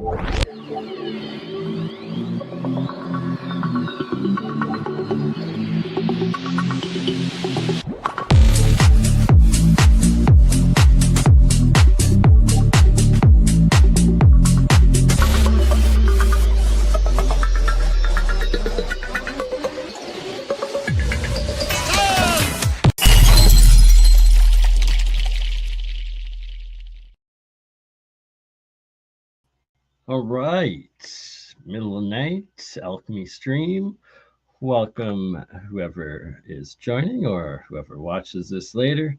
All right, middle of the night, Alchemy stream. Welcome, whoever is joining or whoever watches this later.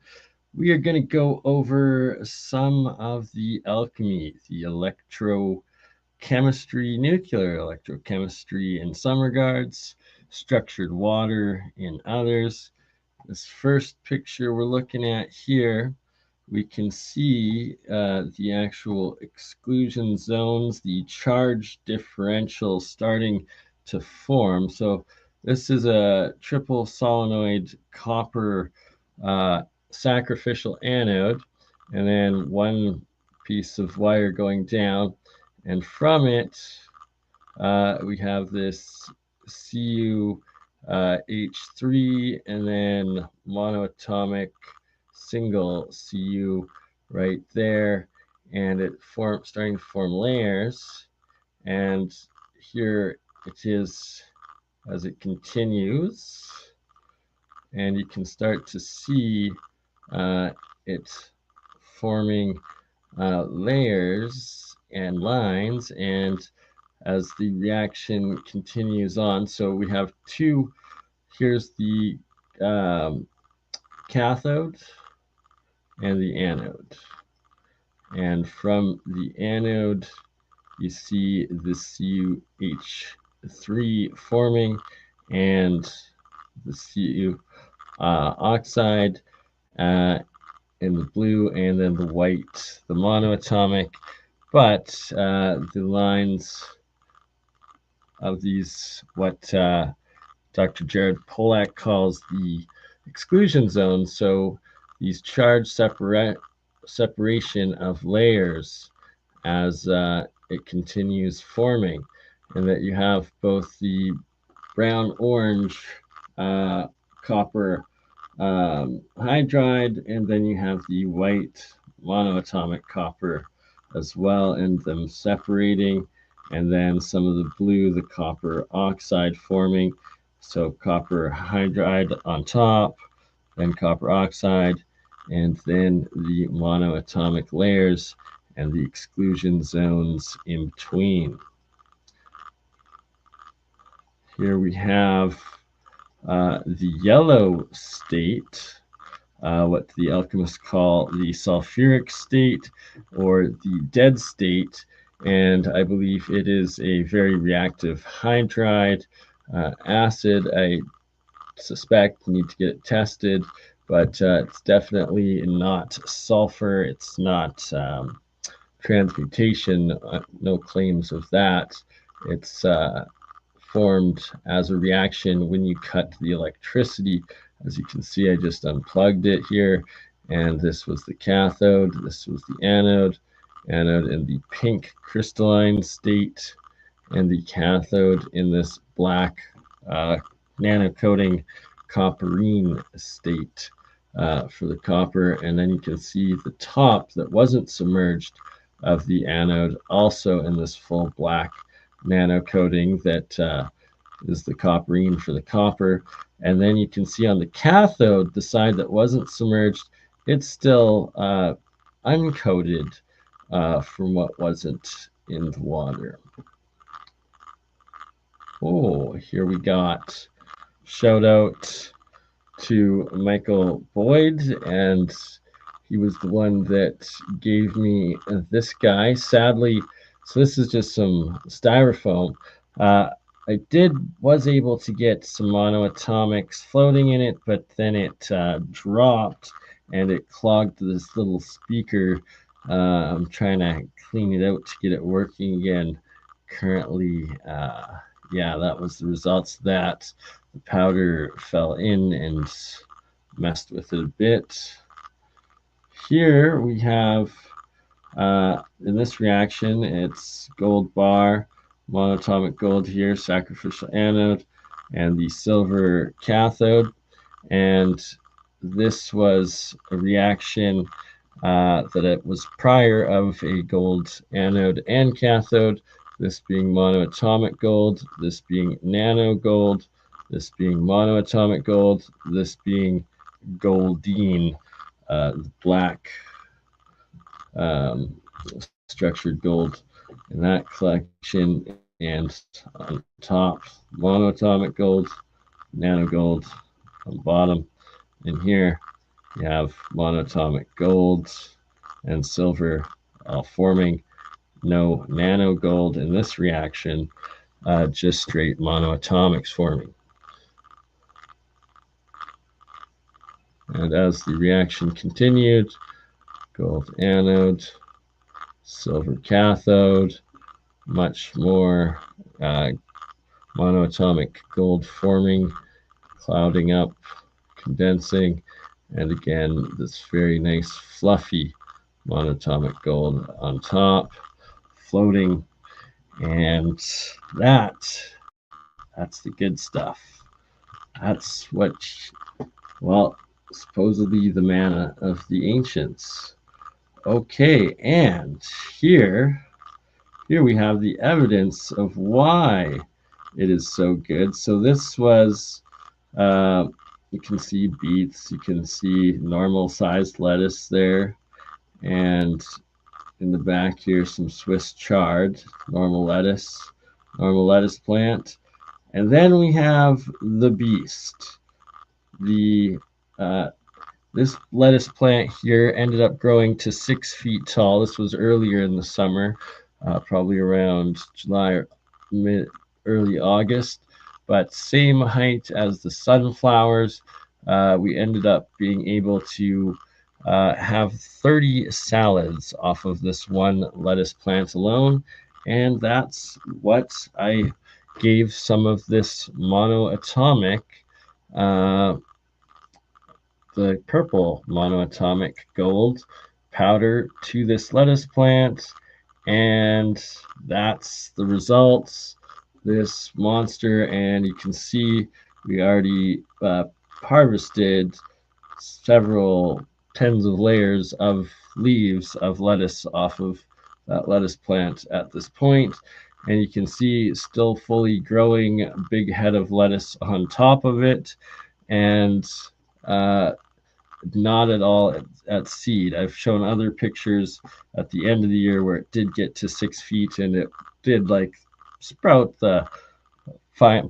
We are going to go over some of the alchemy, the electrochemistry, nuclear electrochemistry in some regards, structured water in others. This first picture we're looking at here, we can see the actual exclusion zones, the charge differential starting to form. So this is a triple solenoid copper sacrificial anode, and then one piece of wire going down, and from it we have this Cu H3 and then monoatomic single Cu right there, and it starting to form layers. And here it is as it continues, and you can start to see it forming layers and lines, and as the reaction continues on. So we have two, here's the cathode and the anode. And from the anode, you see the CuH3 forming and the Cu oxide in the blue, and then the white, the monoatomic. But the lines of these, what Dr. Jared Polak calls the exclusion zone, so these charge separation of layers as it continues forming, and that you have both the brown-orange copper hydride, and then you have the white monoatomic copper as well, and them separating, and then some of the blue, the copper oxide forming. So copper hydride on top, then copper oxide, and then the monoatomic layers and the exclusion zones in between. Here we have the yellow state, what the alchemists call the sulfuric state or the dead state, and I believe it is a very reactive hydride acid. I suspect you need to get it tested, but it's definitely not sulfur. It's not transmutation, no claims of that. It's formed as a reaction when you cut the electricity. As you can see, I just unplugged it here, and this was the cathode, this was the anode in the pink crystalline state, and the cathode in this black nanocoating copperine state for the copper. And then you can see the top that wasn't submerged of the anode also in this full black nanocoating that is the copperine for the copper. And then you can see on the cathode, the side that wasn't submerged, it's still uncoated from what wasn't in the water. Oh, here we got shout out to Michael Boyd, and he was the one that gave me this guy. Sadly, so this is just some styrofoam. I was able to get some monoatomics floating in it, but then it dropped and it clogged this little speaker. I'm trying to clean it out to get it working again. Currently, yeah, that was the results of that. The powder fell in and messed with it a bit. Here we have In this reaction, it's gold bar, monatomic gold here, sacrificial anode, and the silver cathode. And this was a reaction that it was prior of a gold anode and cathode, this being monoatomic gold, this being nano gold, this being monoatomic gold, this being goldine, black structured gold in that collection, and on top monoatomic gold, nano gold on the bottom, and here you have monatomic gold and silver all forming, no nano gold in this reaction, just straight monoatomics forming. And as the reaction continued, gold anode, silver cathode, much more monoatomic gold forming, clouding up, condensing, and again this very nice fluffy monatomic gold on top, floating, and that's the good stuff. That's what, well, supposedly the manna of the ancients. Okay, and here we have the evidence of why it is so good. So this was, you can see beets, you can see normal sized lettuce there, and in the back here some Swiss chard, normal lettuce plant. And then we have the beast. The this lettuce plant here ended up growing to 6 feet tall. This was earlier in the summer, probably around July or early August, but same height as the sunflowers. We ended up being able to have 30 salads off of this one lettuce plant alone, and that's what I gave some of this monoatomic, the purple monoatomic gold powder to this lettuce plant, and that's the results. This monster, and you can see we already harvested several tens of layers of leaves of lettuce off of that lettuce plant at this point, and you can see still fully growing big head of lettuce on top of it, and not at all at seed. I've shown other pictures at the end of the year where it did get to 6 feet and it did like sprout the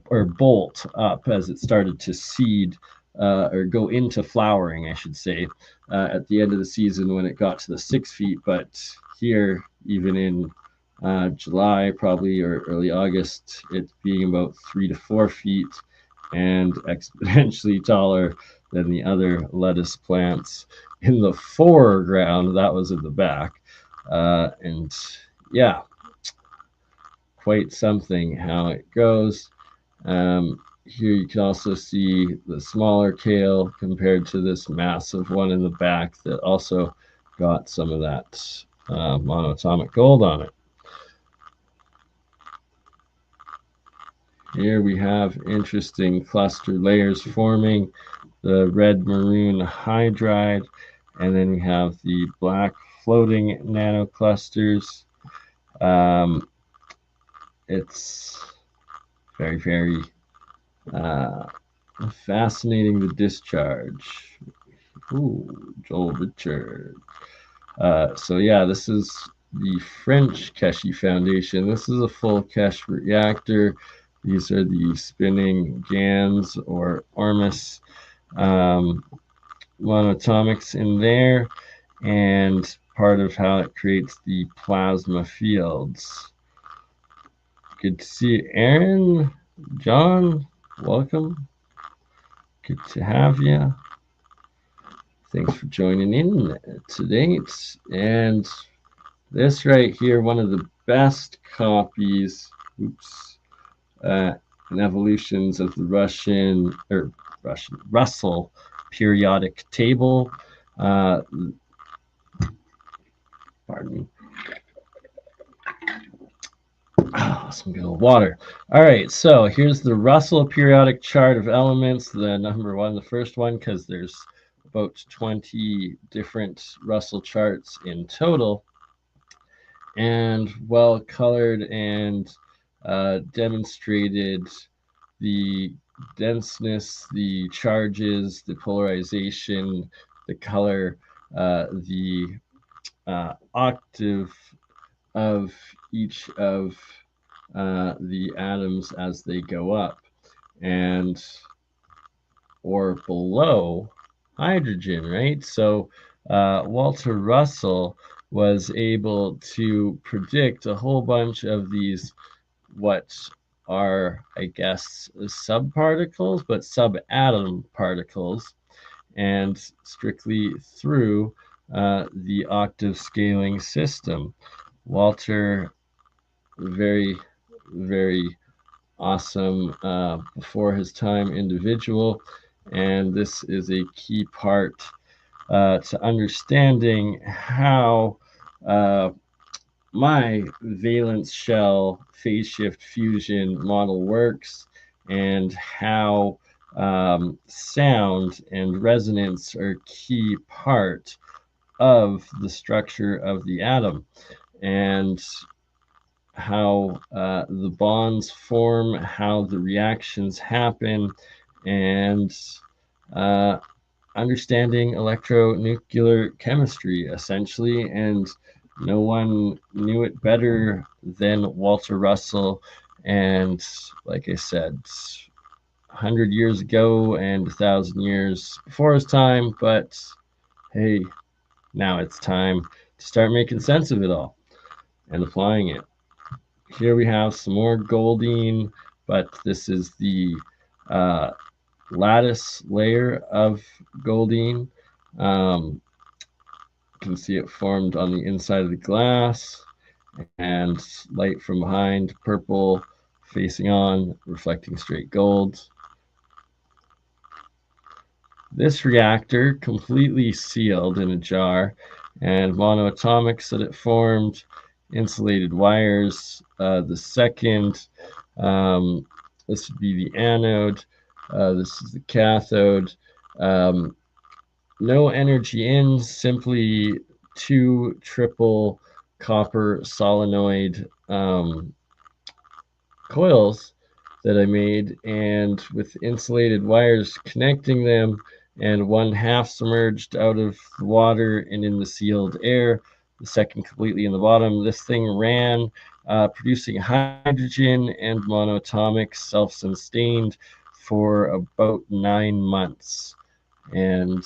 or bolt up as it started to seed, or go into flowering, I should say, at the end of the season when it got to the 6 feet. But here, even in July, probably, or early August, it's being about 3 to 4 feet and exponentially taller than the other lettuce plants in the foreground. That was in the back. And yeah, quite something how it goes. Here you can also see the smaller kale compared to this massive one in the back that also got some of that monoatomic gold on it. Here we have interesting cluster layers forming, the red maroon hydride, and then we have the black floating nanoclusters. It's very, very fascinating, the discharge. Ooh, Joel Richard. So yeah, this is the French Keshe Foundation. This is a full Keshe reactor. These are the spinning GANs or ORMUS monatomics in there, and part of how it creates the plasma fields. Good to see you, Aaron. John, welcome. Good to have you. Thanks for joining in today. And this right here, one of the best copies, and evolutions of the Russell periodic table. Pardon me. some good old water. All right, so here's the Russell periodic chart of elements, the number one, the first one, because there's about 20 different Russell charts in total, and well colored and demonstrated the denseness, the charges, the polarization, the color, the octave of each of the atoms as they go up and or below hydrogen, right? So Walter Russell was able to predict a whole bunch of these, what are, I guess, subparticles, but subatom particles, and strictly through the octave scaling system. Walter, very, very awesome before his time individual, and this is a key part to understanding how my valence shell phase shift fusion model works, and how sound and resonance are a key part of the structure of the atom, and how the bonds form, how the reactions happen, and understanding electronuclear chemistry, essentially. And no one knew it better than Walter Russell. And like I said, 100 years ago and 1,000 years before his time, but hey, now it's time to start making sense of it all and applying it. Here we have some more goldine, but this is the lattice layer of goldine. You can see it formed on the inside of the glass, and light from behind, purple facing on, reflecting straight gold. This reactor completely sealed in a jar, and monoatomics that it formed, insulated wires. The second, this would be the anode. This is the cathode. No energy in, simply two triple copper solenoid coils that I made, and with insulated wires connecting them, and one half submerged out of the water and in the sealed air, the second completely in the bottom. This thing ran, producing hydrogen and monoatomic, self-sustained for about 9 months. And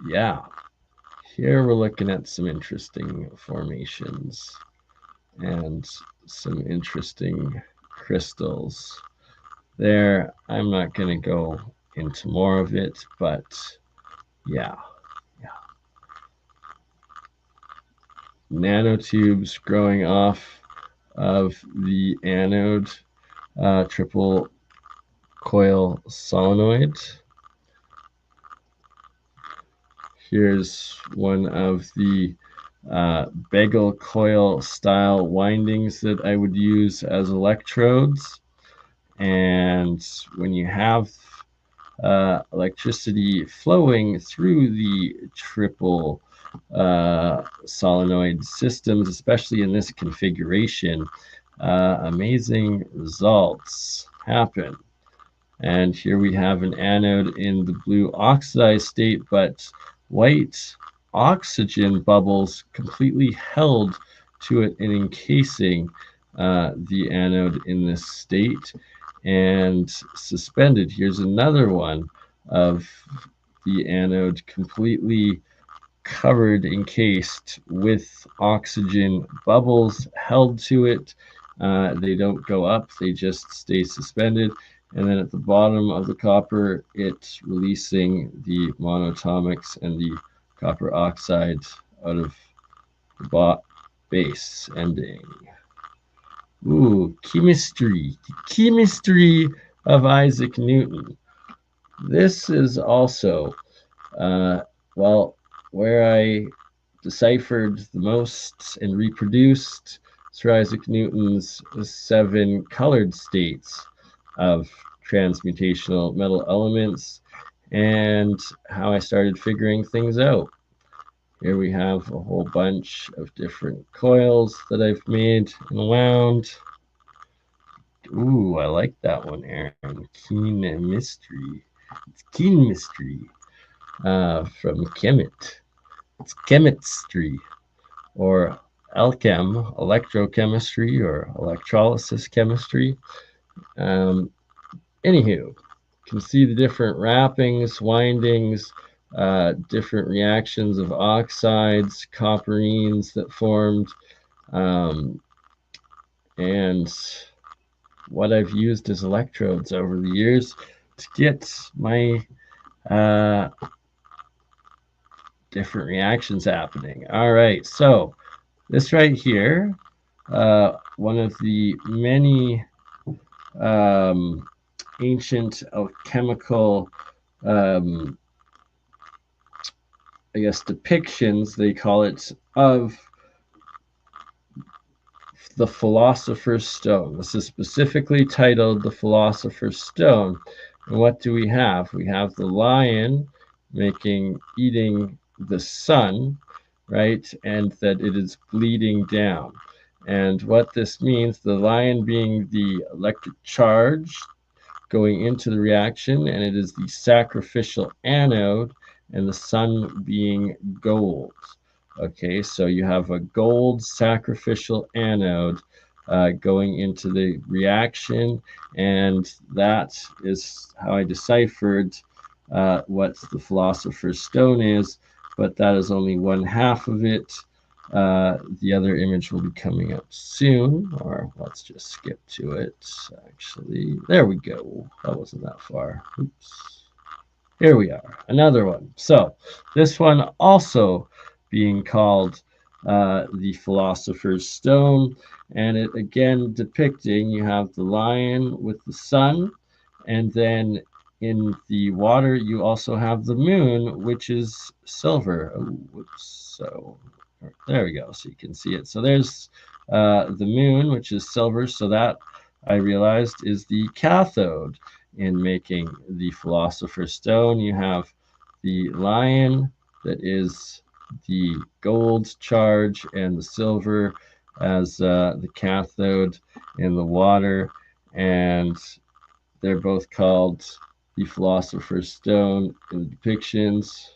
yeah, here we're looking at some interesting formations and some interesting crystals there. I'm not going to go into more of it, but yeah. Nanotubes growing off of the anode, triple coil solenoid. Here's one of the bagel coil style windings that I would use as electrodes. And when you have electricity flowing through the triple solenoid systems, especially in this configuration, amazing results happen. And here we have an anode in the blue oxidized state, but white oxygen bubbles completely held to it and encasing the anode in this state and suspended. Here's another one of the anode completely covered, encased with oxygen bubbles held to it. They don't go up, they just stay suspended. And then at the bottom of the copper, it's releasing the monoatomics and the copper oxide out of the base ending. Ooh, chemistry. The chemistry of Isaac Newton. This is also, well, where I deciphered the most and reproduced Sir Isaac Newton's 7 colored states of transmutational metal elements, and how I started figuring things out. Here we have a whole bunch of different coils that I've made and wound. Ooh, I like that one, Aaron. Keen mystery. It's keen mystery from Kemet. It's chemistry, or Alchem, electrochemistry, or electrolysis chemistry. Anywho, you can see the different wrappings, windings, different reactions of oxides, copperines that formed, and what I've used as electrodes over the years to get my different reactions happening. All right, so this right here, one of the many ancient alchemical, I guess, depictions, they call it, of the Philosopher's Stone. This is specifically titled the Philosopher's Stone. And what do we have? We have the lion eating the sun, right? And that it is bleeding down. And what this means, the lion being the electric charge going into the reaction, and it is the sacrificial anode, and the sun being gold. Okay, so you have a gold sacrificial anode going into the reaction, and that is how I deciphered what the Philosopher's Stone is, but that is only one half of it. The other image will be coming up soon, or let's just skip to it. Actually, there we go. That wasn't that far. Oops. Here we are, another one. So this one also being called the Philosopher's Stone, and it again depicting, you have the lion with the sun, and then in the water you also have the moon, which is silver. Oh, whoops. So there we go, so you can see it. So there's the moon, which is silver, so that I realized is the cathode in making the Philosopher's Stone. You have the lion that is the gold charge, and the silver as the cathode in the water, and they're both called the Philosopher's Stone in the depictions.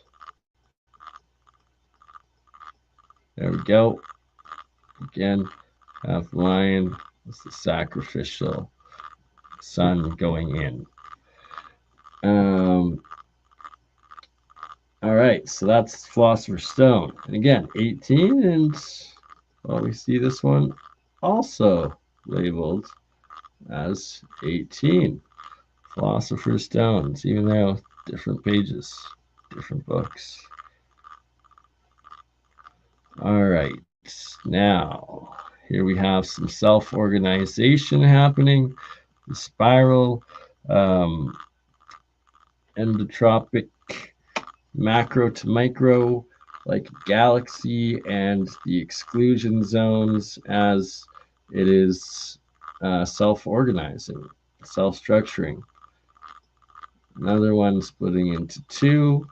There we go. Again, have the lion as the sacrificial sun going in. All right, so that's Philosopher's Stone. And again, 18, and well, we see this one also labeled as 18. Philosopher's Stones, even though different pages, different books. All right, now here we have some self-organization happening. The spiral, endotropic, macro to micro, like galaxy, and the exclusion zones as it is self-organizing, self-structuring. Another one splitting into 2.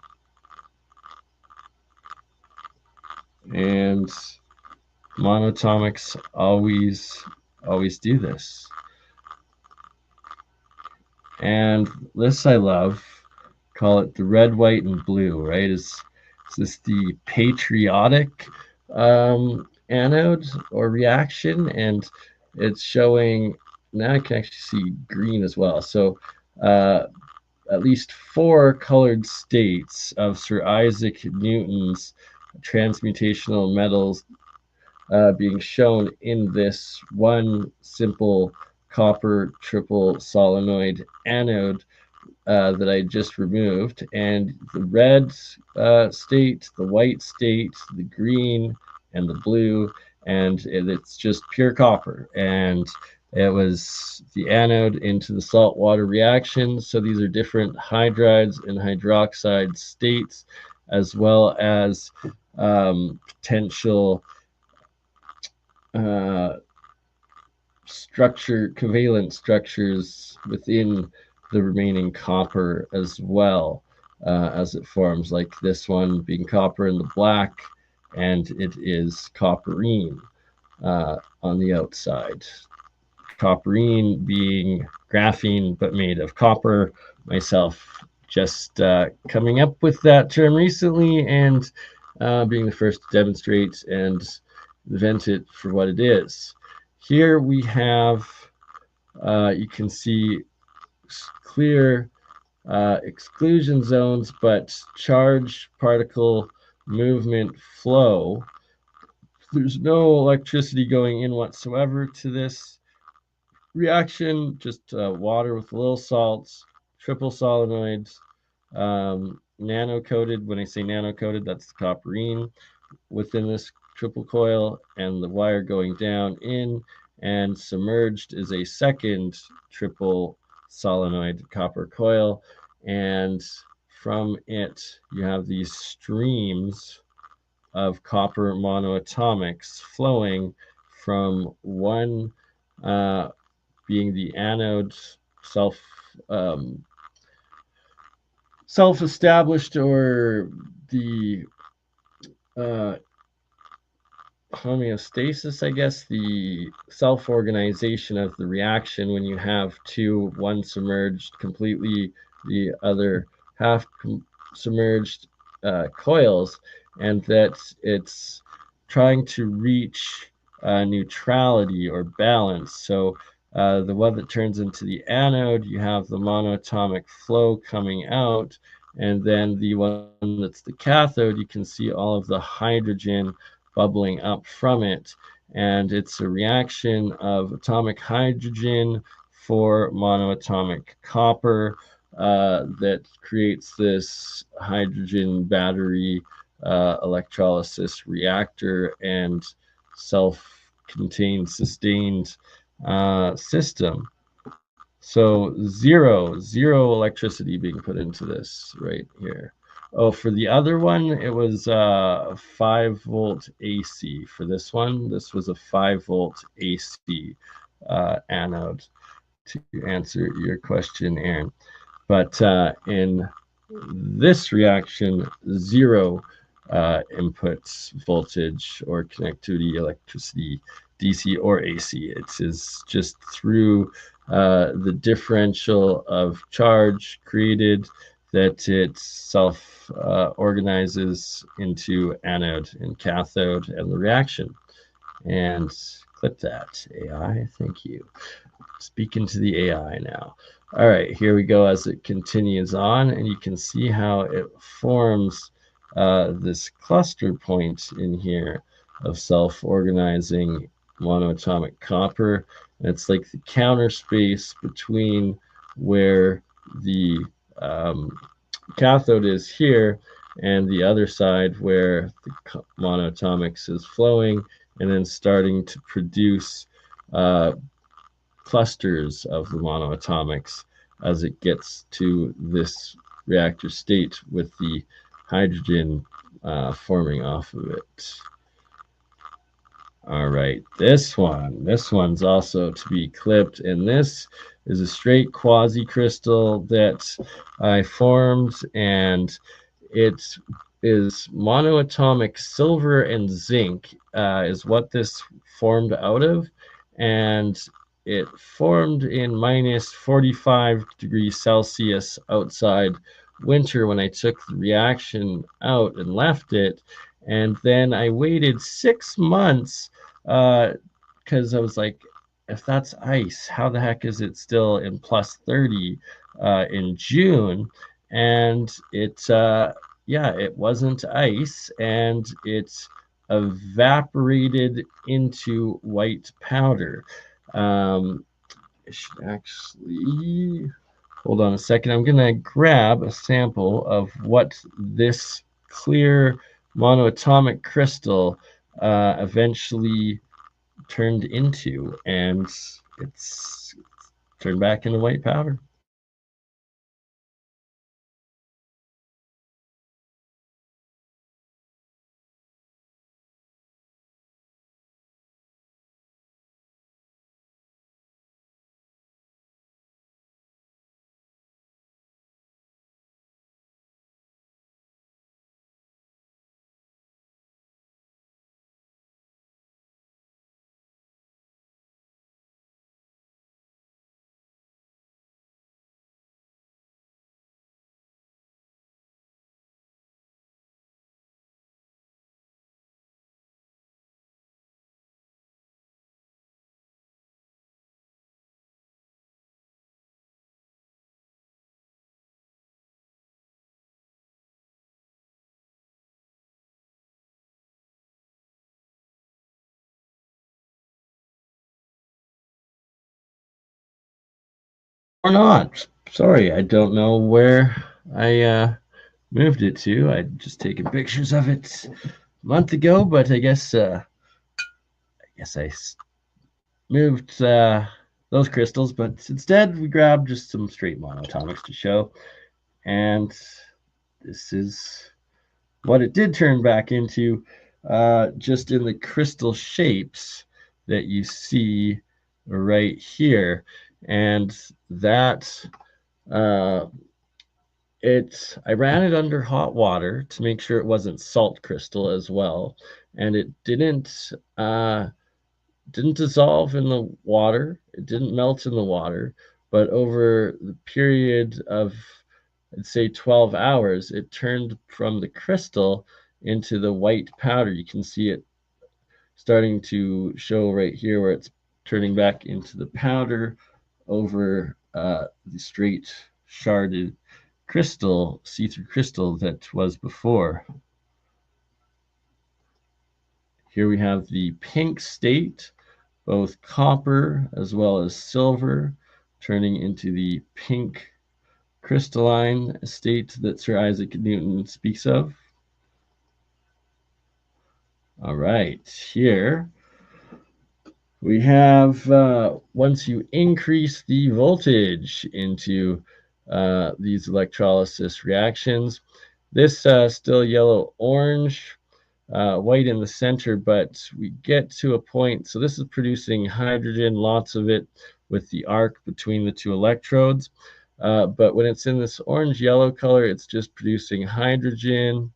And monatomics always do this. And this I love. Call it the red, white, and blue, right? Is this the patriotic anode or reaction? And it's showing, now I can actually see green as well. So at least 4 colored states of Sir Isaac Newton's transmutational metals being shown in this one simple copper triple solenoid anode that I just removed. And the red state, the white state, the green, and the blue, and it's just pure copper. And it was the anode into the saltwater reaction. So these are different hydrides and hydroxide states, as well as potential covalent structures within the remaining copper as well, as it forms, like this one being copper in the black, and it is copperine on the outside. Copperine being graphene but made of copper. Myself just coming up with that term recently and being the first to demonstrate and invent it for what it is. Here we have, you can see clear exclusion zones, but charge particle movement flow. There's no electricity going in whatsoever to this reaction, just water with little salts, triple solenoids, nano-coated. When I say nano-coated, that's the copperine within this triple coil, and the wire going down in, and submerged is a second triple solenoid copper coil, and from it you have these streams of copper monoatomics flowing from one being the anode um, self-established, or the homeostasis, I guess, the self-organization of the reaction when you have two, one submerged completely, the other half submerged coils, and that it's trying to reach neutrality or balance. So the one that turns into the anode, you have the monoatomic flow coming out, and then the one that's the cathode, you can see all of the hydrogen bubbling up from it, and it's a reaction of atomic hydrogen for monoatomic copper that creates this hydrogen battery electrolysis reactor and self-contained sustained system. So zero electricity being put into this right here. Oh, for the other one, it was 5-volt AC. For this one, this was a 5-volt AC anode, to answer your question, Aaron. But in this reaction, zero inputs voltage or connectivity, electricity, DC or AC. It is just through the differential of charge created that it self organizes into anode and cathode and the reaction. And clip that, AI. Thank you. Speaking to the AI now. All right, here we go as it continues on, and you can see how it forms this cluster point in here of self-organizing monoatomic copper. And it's like the counter space between where the cathode is here and the other side where the monoatomics is flowing and then starting to produce clusters of the monoatomics as it gets to this reactor state with the hydrogen forming off of it. All right, this one's also to be clipped, and this is a straight quasi-crystal that I formed, and it is monoatomic silver and zinc is what this formed out of, and it formed in minus 45 degrees Celsius outside winter when I took the reaction out and left it. And then I waited 6 months because I was like, if that's ice, how the heck is it still in plus 30 in June? And it, yeah, it wasn't ice, and it evaporated into white powder. I should actually hold on a second. I'm gonna grab a sample of what this clear monoatomic crystal eventually turned into, and it's turned back into white powder. or not. Sorry, I don't know where I moved it to. I'd just taken pictures of it a month ago, but I guess I moved those crystals, but instead we grabbed just some straight monoatomics to show, and this is what it did turn back into, just in the crystal shapes that you see right here, and that uh, I ran it under hot water to make sure it wasn't salt crystal as well, and it didn't dissolve in the water. It didn't melt in the water, but over the period of, I'd say, 12 hours, it turned from the crystal into the white powder. You can see it starting to show right here where it's turning back into the powder over the straight sharded crystal, see-through crystal that was before. Here we have the pink state, both copper as well as silver, turning into the pink crystalline state that Sir Isaac Newton speaks of. All right, here we have, once you increase the voltage into these electrolysis reactions, this still yellow-orange, white in the center, but we get to a point, so this is producing hydrogen, lots of it, with the arc between the two electrodes. But when it's in this orange-yellow color, it's just producing hydrogen.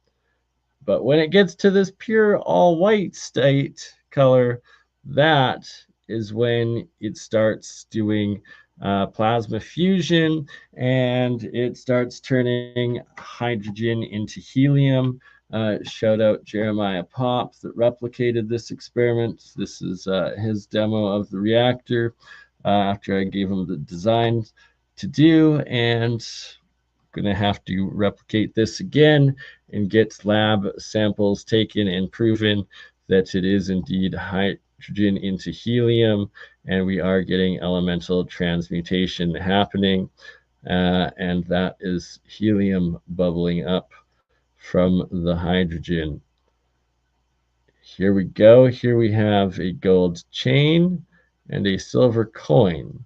But when it gets to this pure all-white state color, that is when it starts doing plasma fusion, and it starts turning hydrogen into helium. Shout out Jeremiah Pop that replicated this experiment. This is his demo of the reactor after I gave him the design to do, and going to have to replicate this again and get lab samples taken and proven that it is indeed hydrogen into helium, and we are getting elemental transmutation happening, and that is helium bubbling up from the hydrogen. Here we go. Here we have a gold chain and a silver coin.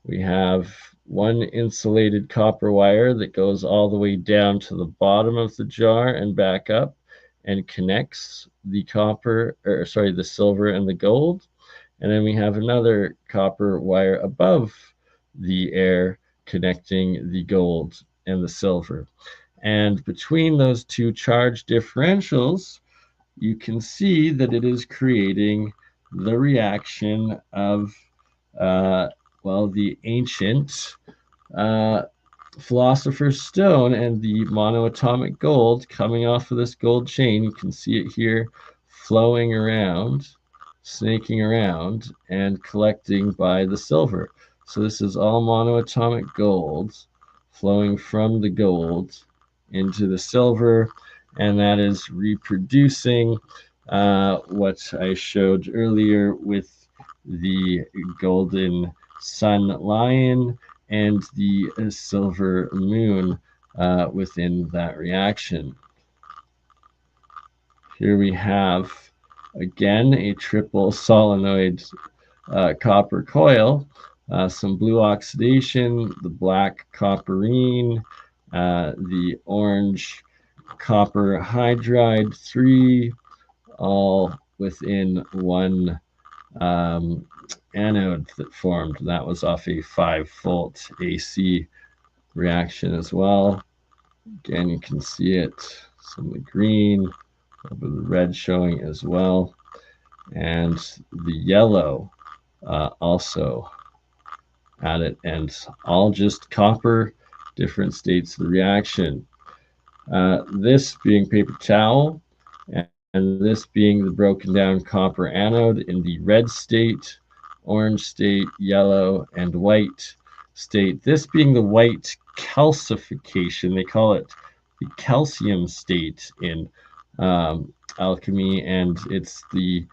We have one insulated copper wire that goes all the way down to the bottom of the jar and back up and connects the the silver and the gold. And then we have another copper wire above the air connecting the gold and the silver. And between those two charge differentials, you can see that it is creating the reaction of the ancient philosopher's stone and the monoatomic gold coming off of this gold chain. You can see it here flowing around, snaking around, and collecting by the silver. So this is all monoatomic gold flowing from the gold into the silver, and that is reproducing what I showed earlier with the golden sun lion and the silver moon within that reaction. Here we have, again, a triple solenoid copper coil, some blue oxidation, the black copperine, the orange copper hydride 3, all within one anode that formed. That was off a 5-volt AC reaction as well. Again, you can see it, some of the green, a little bit of the red showing as well, and the yellow also at it, and all just copper, different states of the reaction. This being paper towel, and this being the broken down copper anode in the red state, orange state, yellow, and white state. This being the white calcification, they call it the calcium state in alchemy, and it's the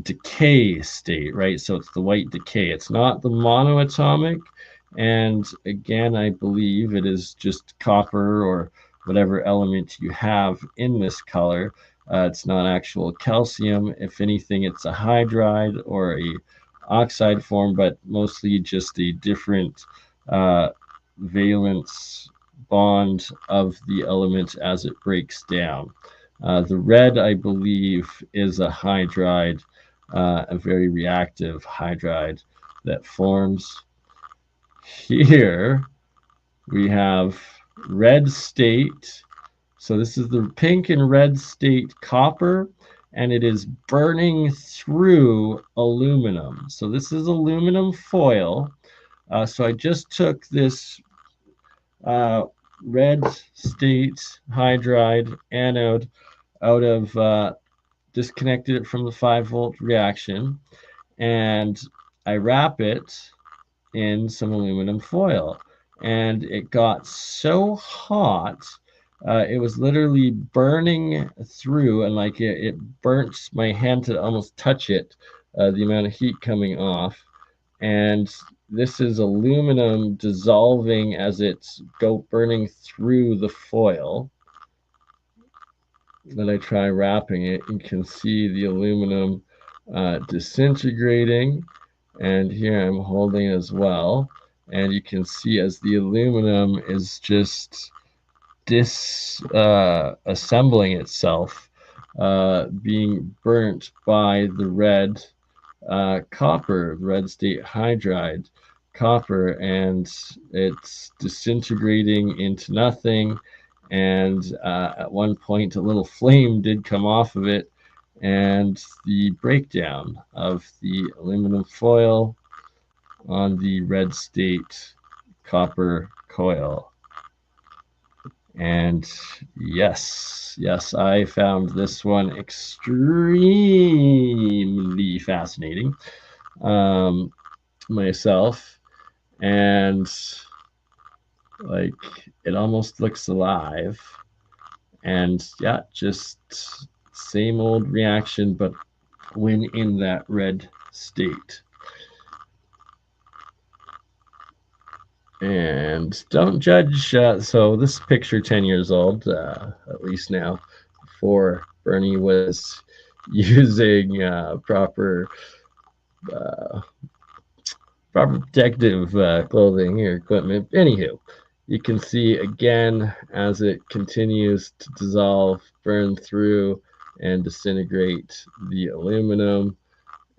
decay state, right? So it's the white decay. It's not the monoatomic, And again, I believe it is just copper or whatever element you have in this color. It's not actual calcium. If anything, it's a hydride or a oxide form, but mostly just a different valence bond of the element as it breaks down. The red, I believe, is a hydride, a very reactive hydride that forms. Here we have red state. So this is the pink and red state copper, and it is burning through aluminum. So this is aluminum foil. So I just took this red state hydride anode out of, disconnected it from the 5-volt reaction, and I wrap it in some aluminum foil. And it got so hot, it was literally burning through, and like it burnt my hand to almost touch it, the amount of heat coming off. And this is aluminum dissolving as it's burning through the foil. Then I try wrapping it. You can see the aluminum disintegrating, and here I'm holding as well, and you can see as the aluminum is just disassembling itself, being burnt by the red copper, red state hydride copper, and it's disintegrating into nothing. And at one point, a little flame did come off of it, and the breakdown of the aluminum foil on the red state copper coil. And yes, I found this one extremely fascinating myself, and like it almost looks alive. And yeah, just same old reaction, but when in that red state. And don't judge. So this picture, 10 years old, at least now, before BurnEye was using proper protective clothing or equipment. Anywho, you can see again as it continues to dissolve, burn through, and disintegrate the aluminum.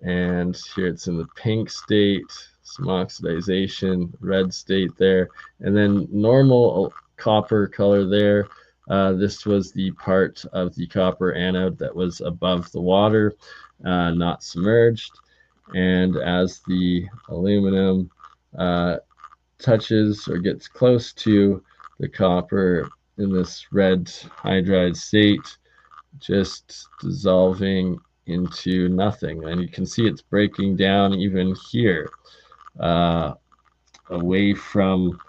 And here it's in the pink state, some oxidization, red state there, and then normal copper color there. This was the part of the copper anode that was above the water, not submerged. And as the aluminum touches or gets close to the copper in this red hydride state, just dissolving into nothing. And you can see it's breaking down even here, away from,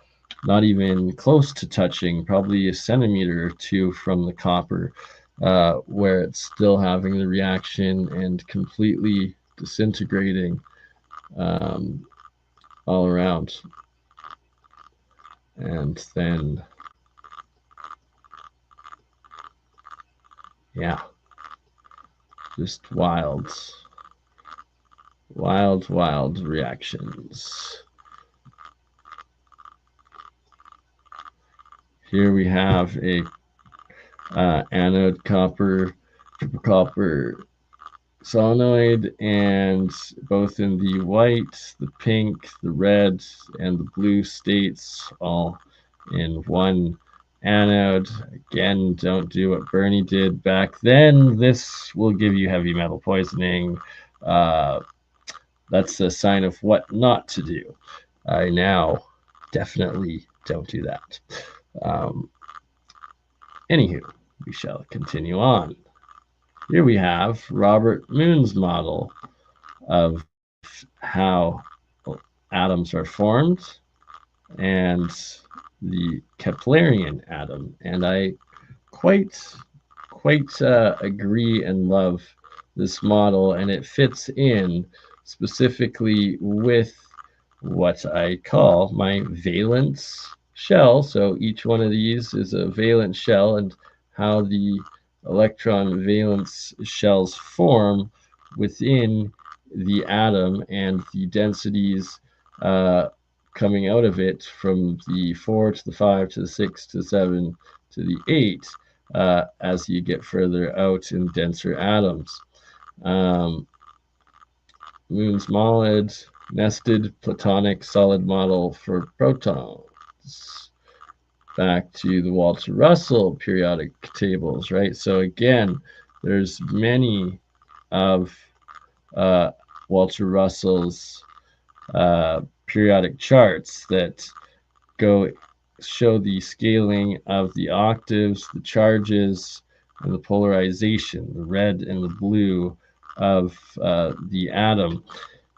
not even close to touching, probably a centimeter or two from the copper, where it's still having the reaction and completely disintegrating all around. And then, yeah, just wild reactions. Here we have a anode copper, triple copper solenoid, and both in the white, the pink, the red, and the blue states, all in one anode. Again, don't do what BurnEye did back then. This will give you heavy metal poisoning. That's a sign of what not to do. I now definitely don't do that. Anywho, we shall continue on. Here we have Robert Moon's model of how atoms are formed and the Keplerian atom. And I quite agree and love this model, and it fits in specifically with what I call my valence shell. So each one of these is a valence shell, and how the electron valence shells form within the atom and the densities coming out of it from the 4 to the 5 to the 6 to the 7 to the 8 as you get further out in denser atoms. Moon's Molid, nested platonic solid model for protons. Back to the Walter Russell periodic tables, right? So again, there's many of Walter Russell's periodic charts that show the scaling of the octaves, the charges, and the polarization, the red and the blue of the atom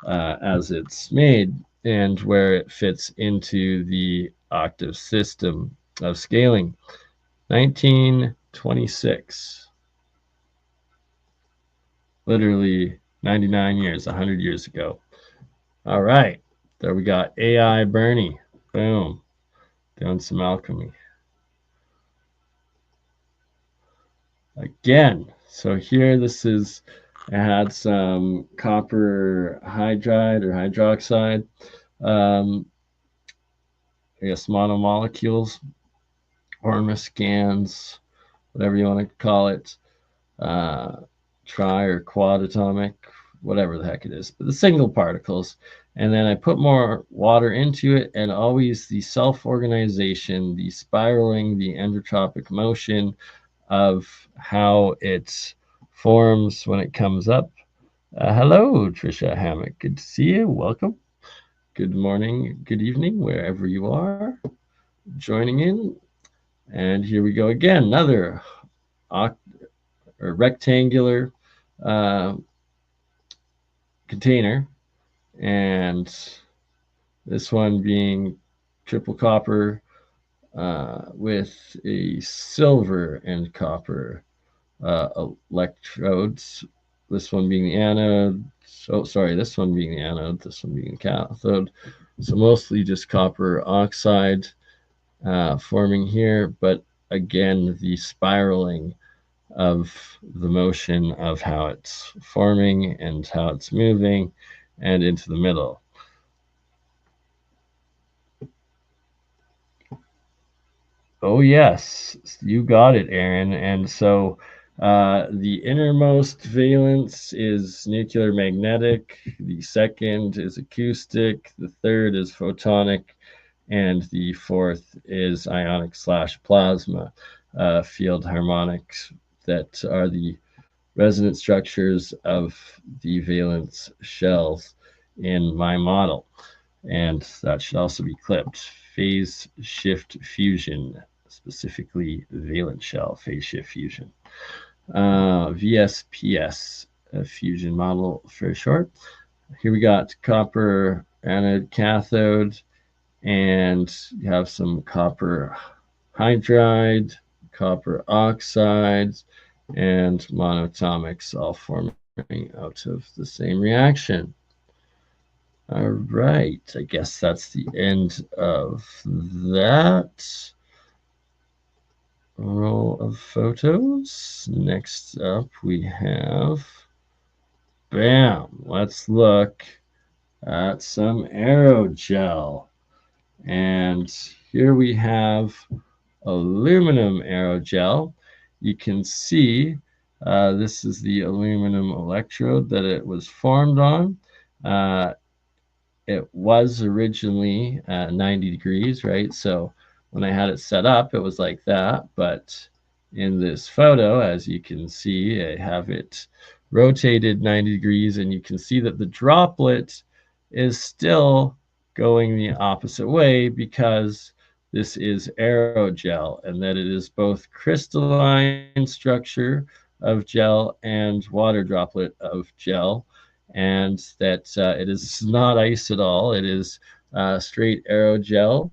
as it's made, and where it fits into the octave system of scaling. 1926. Literally 99 years, 100 years ago. All right, there we got AI BurnEye. Boom. Doing some alchemy. Again, so here I had some copper hydride or hydroxide, I guess monomolecules, ormoscans, whatever you want to call it, tri or quad atomic, whatever the heck it is, but the single particles. And then I put more water into it, and always the self-organization, the spiraling, the endotropic motion of how it forms when it comes up. Hello, Trisha Hammock. Good to see you. Welcome. Good morning, good evening, wherever you are joining in. And here we go again, another rectangular container, and this one being triple copper with a silver and copper electrodes. This one being the anode. So sorry, this one being the anode, this one being the cathode. So mostly just copper oxide forming here, but again, the spiraling of the motion of how it's forming and how it's moving and into the middle. Oh yes, you got it, Aaron. And so the innermost valence is nuclear magnetic, the second is acoustic, the third is photonic, and the fourth is ionic / plasma field harmonics that are the resonance structures of the valence shells in my model. And that should also be clipped. Phase shift fusion, specifically valence shell phase shift fusion. VSPS, fusion model for short. Here we got copper anode cathode, and you have some copper hydride, copper oxides, and monatomics all forming out of the same reaction. All right, I guess that's the end of that roll of photos. Next up, we have, bam, let's look at some aerogel. And here we have aluminum aerogel. You can see this is the aluminum electrode that it was formed on. It was originally 90 degrees, right? So when I had it set up, it was like that. But in this photo, as you can see, I have it rotated 90 degrees, and you can see that the droplet is still going the opposite way because this is aerogel, and that it is both crystalline structure of gel and water droplet of gel, and that it is not ice at all. It is straight aerogel.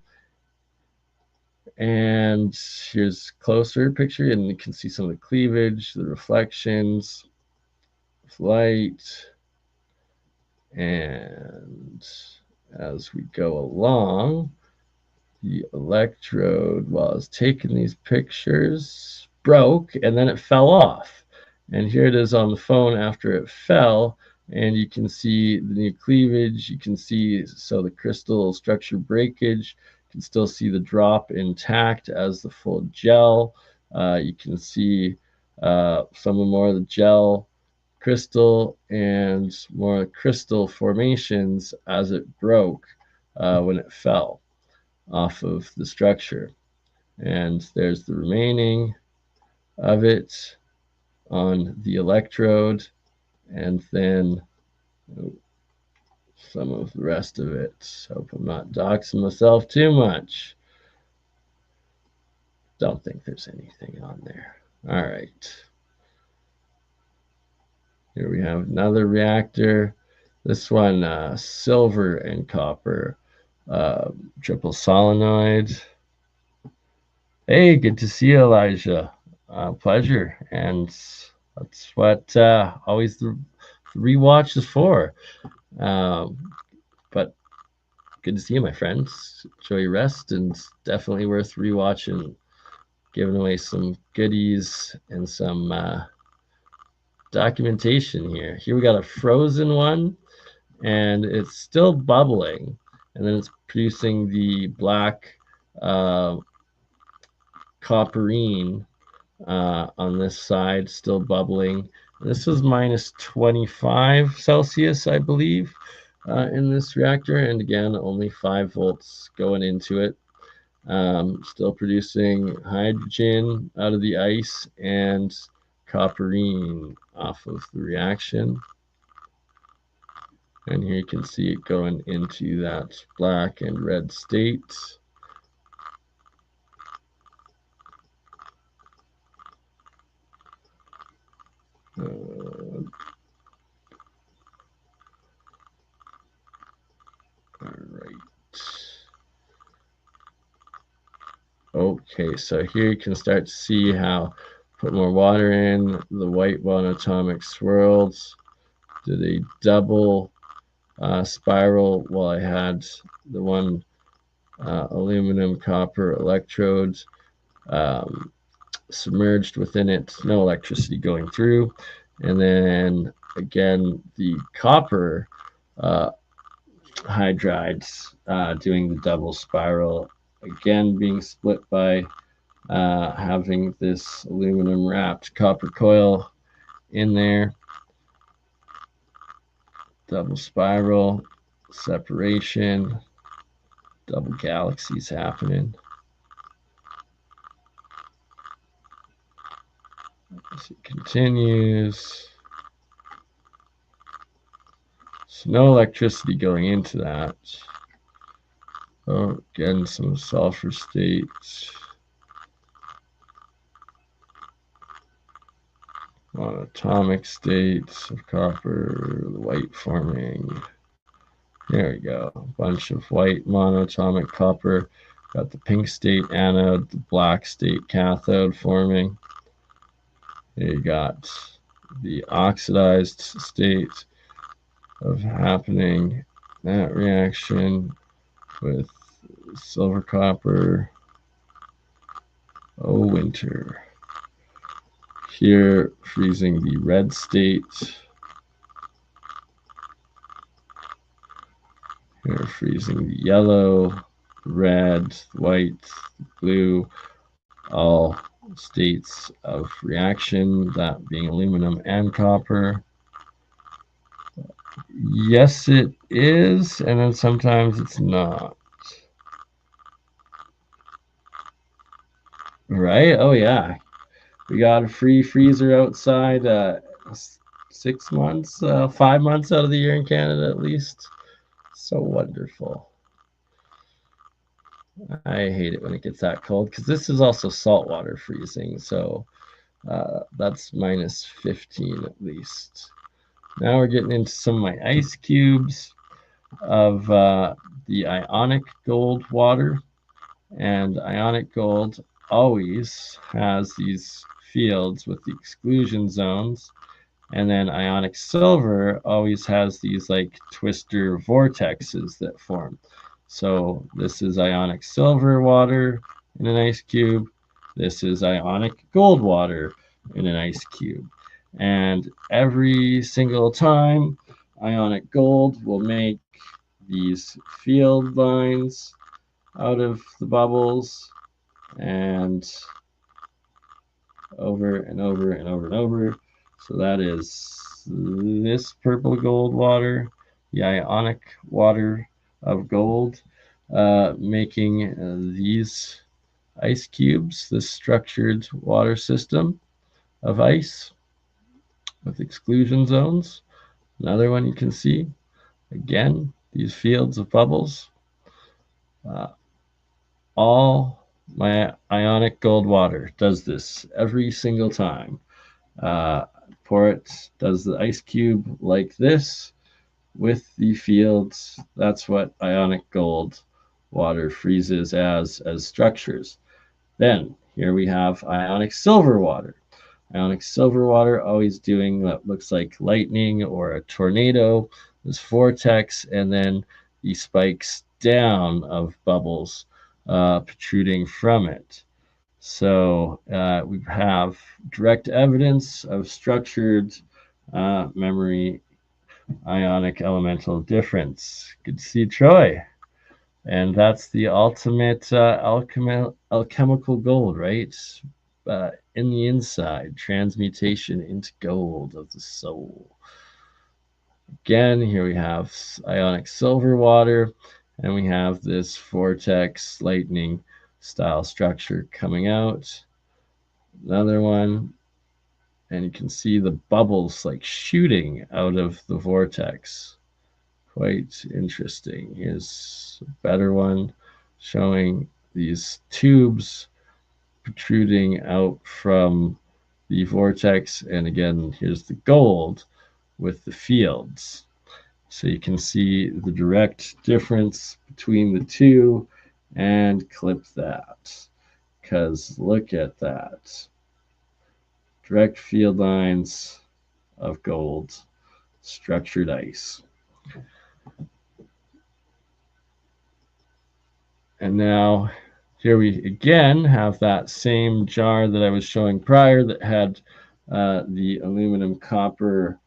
And here's a closer picture, and you can see some of the cleavage, the reflections, light, and as we go along, the electrode, while it's taking these pictures, broke, and then it fell off. And here it is on the phone after it fell, and you can see the new cleavage. You can see, so the crystal structure breakage. You can still see the drop intact as the full gel. You can see some more of the gel crystal and more crystal formations as it broke when it fell off of the structure. And there's the remaining of it on the electrode, and then some of the rest of it. Hope I'm not doxing myself too much. Don't think there's anything on there. All right. Here we have another reactor. This one, silver and copper, triple solenoid. Hey, good to see you, Elijah. Pleasure. And that's what always the rewatch is for. But good to see you, my friends. Enjoy your rest, and definitely worth rewatching. Giving away some goodies and some documentation here. Here we got a frozen one, and it's still bubbling, and then it's producing the black copperine on this side, still bubbling. This is minus 25 Celsius, I believe, in this reactor, and again, only 5 volts going into it. Still producing hydrogen out of the ice and copperine off of the reaction. And here you can see it going into that black and red state. All right. Okay, so here you can start to see how put more water in, the white monatomic swirls, did a double spiral while I had the one aluminum copper electrode submerged within it, no electricity going through. And then again, the copper hydrides doing the double spiral, again being split by having this aluminum wrapped copper coil in there. Double spiral, separation, double galaxies happening. As it continues. So no electricity going into that. Oh, again, some sulfur states. Monatomic states of copper, the white forming. There we go. A bunch of white monatomic copper. Got the pink state anode, the black state cathode forming. Here you got the oxidized state of happening that reaction with silver copper. Oh, winter. Here, freezing the red state. Here, freezing the yellow, red, white, blue, all states of reaction, that being aluminum and copper. Yes, it is, and then sometimes it's not. Right? Oh, yeah. We got a free freezer outside 6 months, 5 months out of the year in Canada at least. So wonderful. I hate it when it gets that cold because this is also saltwater freezing. So that's minus 15 at least. Now we're getting into some of my ice cubes of the ionic gold water. And ionic gold always has these fields with the exclusion zones. And then ionic silver always has these like twister vortexes that form. So this is ionic silver water in an ice cube. This is ionic gold water in an ice cube. And every single time, ionic gold will make these field lines out of the bubbles, and over and over and over and over. So that is this purple gold water, the ionic water of gold, making these ice cubes, this structured water system of ice with exclusion zones. Another one you can see, again, these fields of bubbles. All my ionic gold water does this every single time. Pour it, does the ice cube like this with the fields. That's what ionic gold water freezes as structures. Then here we have ionic silver water. Ionic silver water always doing what looks like lightning or a tornado, this vortex, and then the spikes down of bubbles protruding from it. So we have direct evidence of structured memory ionic elemental difference. Good to see Troy. And that's the ultimate alchemical gold, right? In the inside, transmutation into gold of the soul. Again, here we have ionic silver water, and we have this vortex lightning style structure coming out. Another one, and you can see the bubbles like shooting out of the vortex. Quite interesting. Here's a better one showing these tubes protruding out from the vortex. And again, here's the gold with the fields. So you can see the direct difference between the two, and clip that, because look at that. Direct field lines of gold, structured ice. And now here we again have that same jar that I was showing prior that had the aluminum copper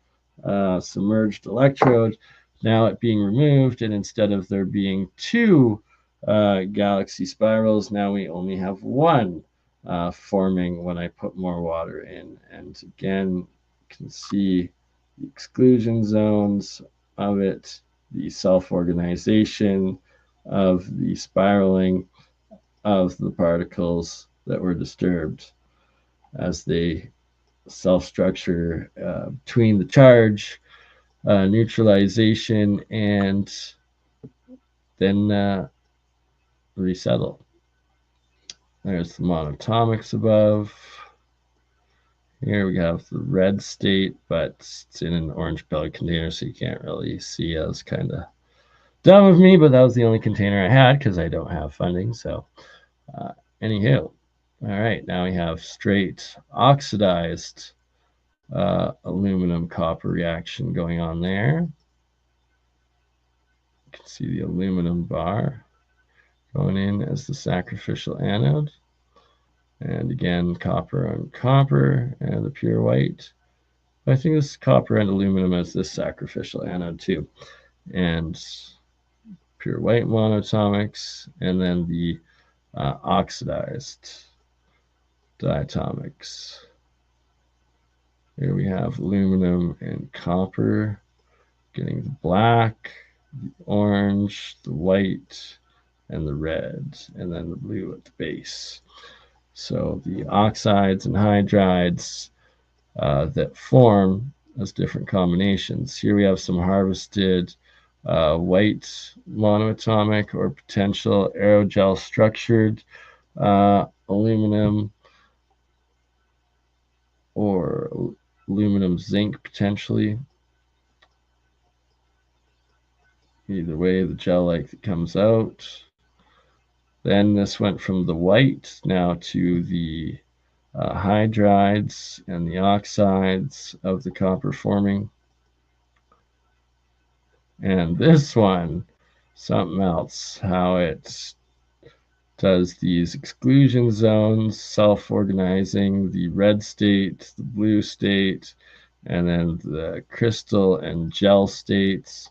submerged electrode. Now it being removed, and instead of there being two galaxy spirals, now we only have one forming when I put more water in. And again, you can see the exclusion zones of it, the self-organization of the spiraling of the particles that were disturbed as they self-structure between the charge, neutralization, and then resettle. There's the monatomics above. Here we have the red state, but it's in an orange belly container, so you can't really see. I was kind of dumb of me, but that was the only container I had because I don't have funding. So anywho, all right, now we have straight oxidized aluminum copper reaction going on there. You can see the aluminum bar going in as the sacrificial anode. And again, copper on copper and the pure white. I think this is copper and aluminum as this sacrificial anode too. And pure white monatomics, and then the oxidized diatomics. Here we have aluminum and copper getting the black, the orange, the white, and the red, and then the blue at the base. So the oxides and hydrides that form as different combinations. Here we have some harvested white monoatomic or potential aerogel structured aluminum or aluminum zinc potentially. Either way, the gel-like that comes out. Then this went from the white now to the hydrides and the oxides of the copper forming. And this one, something else, how it does these exclusion zones, self-organizing the red state, the blue state, and then the crystal and gel states,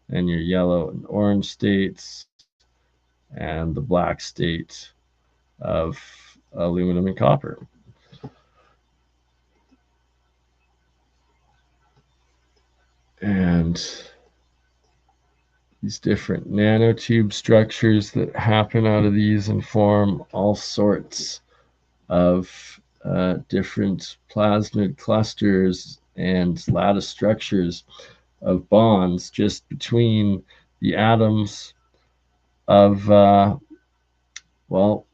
and your yellow and orange states, and the black state of aluminum and copper. And these different nanotube structures that happen out of these and form all sorts of different plasmid clusters and lattice structures of bonds just between the atoms of well,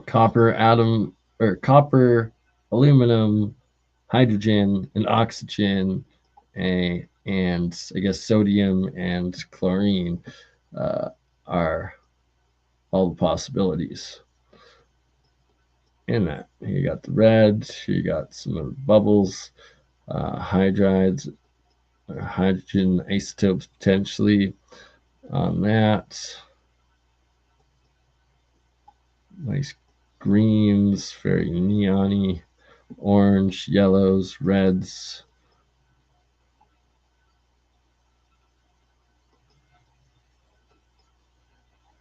copper atom, or copper, aluminum, hydrogen, and oxygen, and I guess sodium and chlorine are all the possibilities in that. Here you got the red, here you got some of the bubbles, hydrides, or hydrogen isotopes potentially on that. Nice greens, very neon-y, orange, yellows, reds.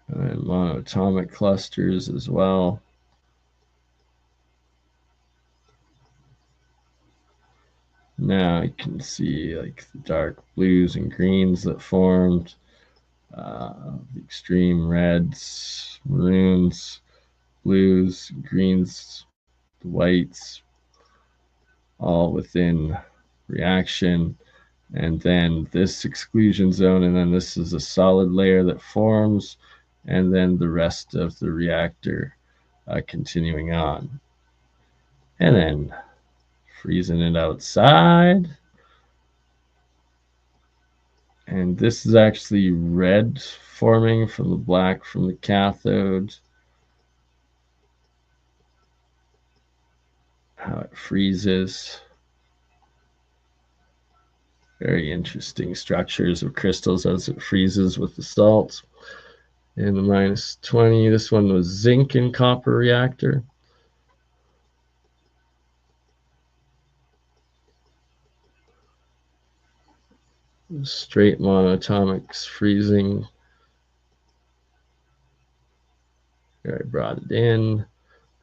And then monatomic clusters as well. Now you can see like the dark blues and greens that formed, the extreme reds, maroons, blues, greens, whites, all within reaction. And then this exclusion zone, and then this is a solid layer that forms, and then the rest of the reactor continuing on. And then freezing it outside. And this is actually red forming from the black from the cathode. How it freezes. Very interesting structures of crystals as it freezes with the salt. In the -20, this one was zinc and copper reactor. Straight monatomics freezing. Here I brought it in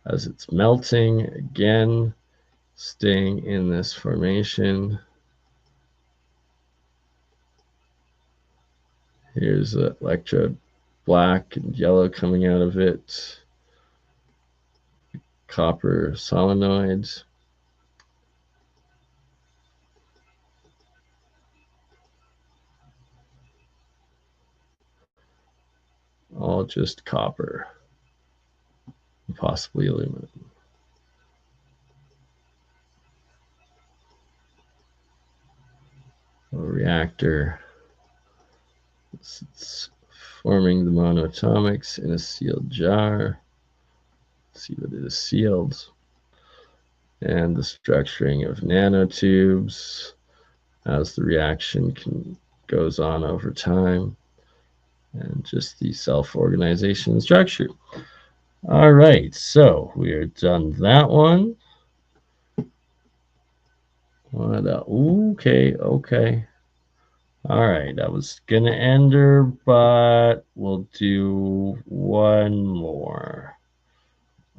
as it's melting again, staying in this formation. Here's the electrode, black and yellow coming out of it. Copper solenoids. All just copper, and possibly aluminum. A reactor. It's forming the monatomics in a sealed jar. Let's see what it is sealed. And the structuring of nanotubes as the reaction goes on over time. And just the self-organization structure. All right, so we are done that one. What else? Okay. All right, I was gonna end her, but we'll do one more.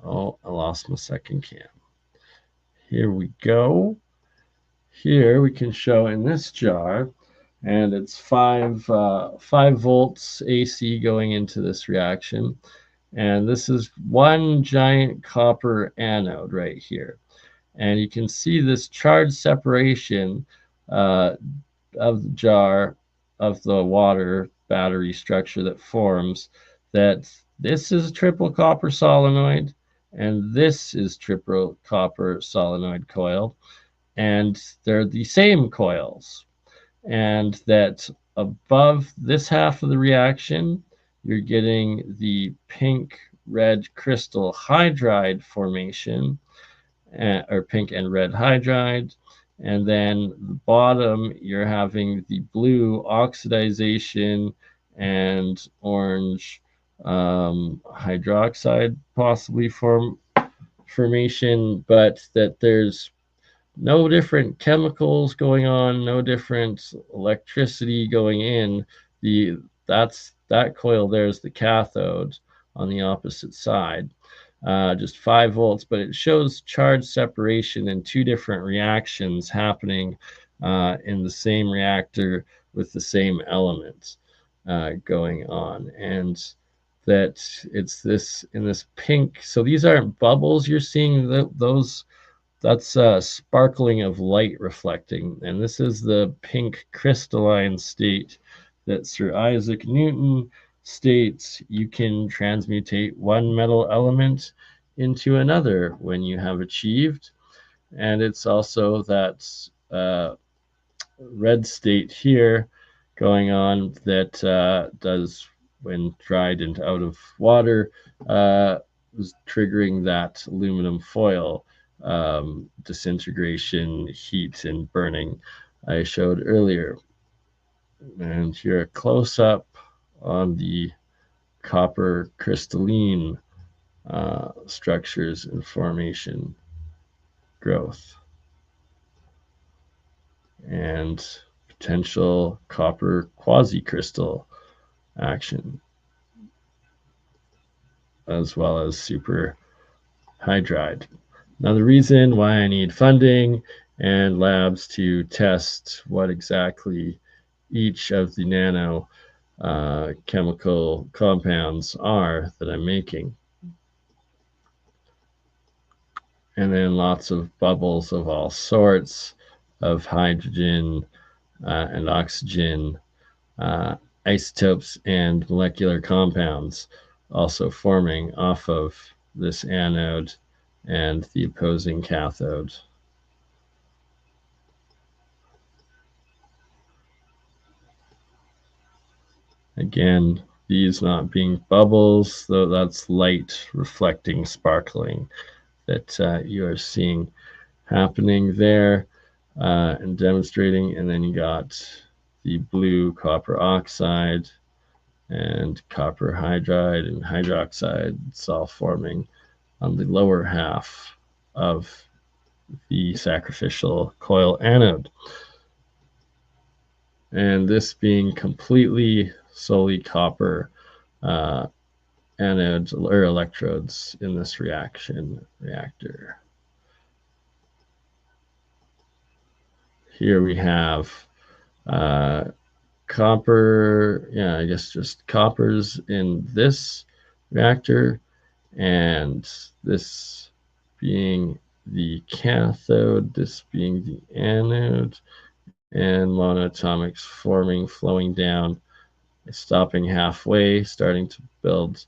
Oh, I lost my second cam. Here we go. Here we can show in this jar, and it's 5 volts AC going into this reaction. And this is one giant copper anode right here. And you can see this charge separation of the jar, of the water battery structure that forms, that this is triple copper solenoid, and this is triple copper solenoid coil, and they're the same coils. And that above this half of the reaction, you're getting the pink red crystal hydride formation, or pink and red hydride. And then the bottom, you're having the blue oxidization and orange hydroxide possibly formation, but that there's no different chemicals going on, no different electricity going in. That coil there is the cathode on the opposite side. Just 5 volts, but it shows charge separation in 2 different reactions happening in the same reactor with the same elements going on. And that it's this in this pink. So these aren't bubbles you're seeing, those that's sparkling of light reflecting. And this is the pink crystalline state that Sir Isaac Newton states you can transmutate one metal element into another when you have achieved. And it's also that red state here going on that does, when dried and out of water, was triggering that aluminum foil disintegration, heat, and burning I showed earlier. And here a close-up on the copper crystalline structures and formation growth and potential copper quasicrystal action, as well as super hydride. Now, the reason why I need funding and labs to test what exactly each of the nano chemical compounds are that I'm making. And then lots of bubbles of all sorts of hydrogen and oxygen isotopes and molecular compounds also forming off of this anode and the opposing cathode. Again, these not being bubbles, though that's light reflecting, sparkling that you are seeing happening there and demonstrating. And then you got the blue copper oxide and copper hydride and hydroxide. It's all forming on the lower half of the sacrificial coil anode. And this being completely solely copper anodes or electrodes in this reactor. Here we have copper, I guess just coppers in this reactor, and this being the cathode, this being the anode, and monoatomics forming, flowing down, stopping halfway, starting to build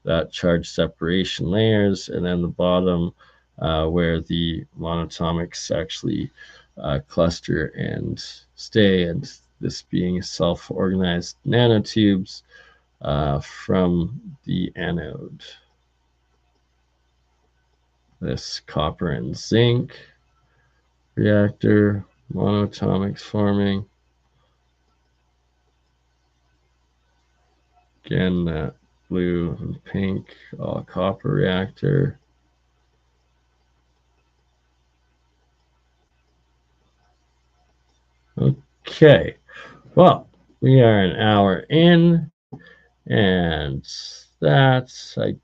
that charge separation layers, and then the bottom where the monatomics actually cluster and stay, and this being self-organized nanotubes from the anode. This copper and zinc reactor, monatomics forming. Again, that blue and pink all copper reactor. Okay, well, we are an hour in, and that, I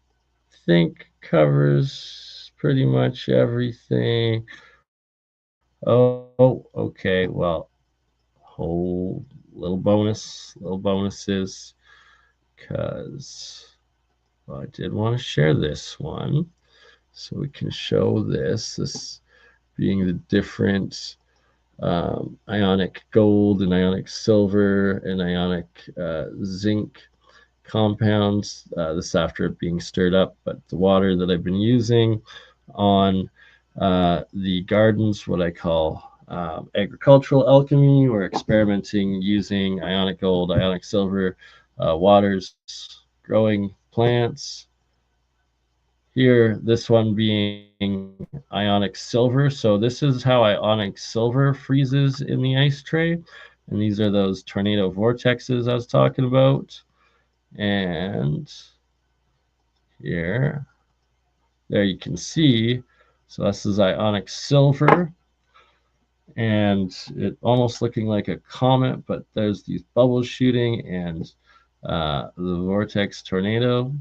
think, covers pretty much everything. Oh, okay, well, whole little bonuses, because I did want to share this one, so we can show this being the different ionic gold and ionic silver and ionic zinc compounds, this after it being stirred up, but the water that I've been using on the gardens, what I call agricultural alchemy. We're experimenting using ionic gold, ionic silver waters, growing plants here, this one being ionic silver. So this is how ionic silver freezes in the ice tray. And these are those tornado vortexes I was talking about. And here, there you can see, so this is ionic silver. And it almost looking like a comet, but there's these bubbles shooting and the vortex tornado.